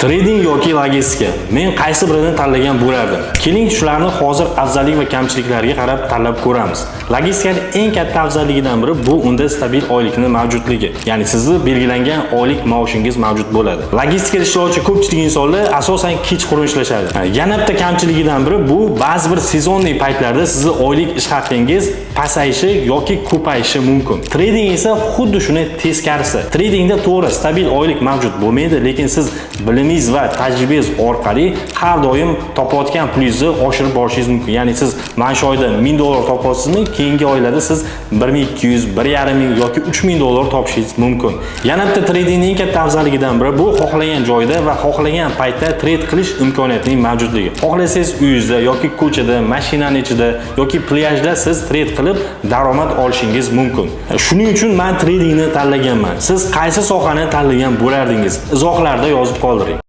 Trading yoki logistika. Men qaysi birini tanlagan bo'lardim? Keling, shularni hozir afzallik va kamchiliklariga qarab tanlab ko'ramiz. Logistikaning eng katta afzalligidan biri bu unda stabil oylikni mavjudligi. Ya'ni sizni belgilangan oylik maoshingiz mavjud bo'ladi. Logistikada ishlovchi ko'pchilik insonlar asosan kechqurun ishlashadi. Yana bitta kamchiligidan biri bu ba'zi bir sezonli paytlarda sizni oylik ish haqingiz pasayishi yoki ko'payishi mumkin. Trading esa xuddi shuni teskarisi. Tradingda to'g'ri stabil oylik mavjud bo'lmaydi, lekin siz bilimingiz va tajribangiz orqali har doim topayotgan pulingizni oshirib borishingiz mumkin. Ya'ni siz mana shu oyda $1000 topasizmi, keyingi oylarda siz 1200, 1,5 yoki 3000 dollar topishingiz mumkin. Yana bitta tradingning eng katta afzalligidan biri bu xohlagan joyda va xohlagan paytda trade qilish imkoniyatining mavjudligi. Xohlasangiz uyingizda yoki ko'chada, mashinaning ichida yoki plyajda siz trade qilib daromad olishingiz mumkin. Shuning uchun men tradingni tanlaganman. Siz qaysi sohani tanlagan bo'lardingiz? Izohlarda yozib qoldiring.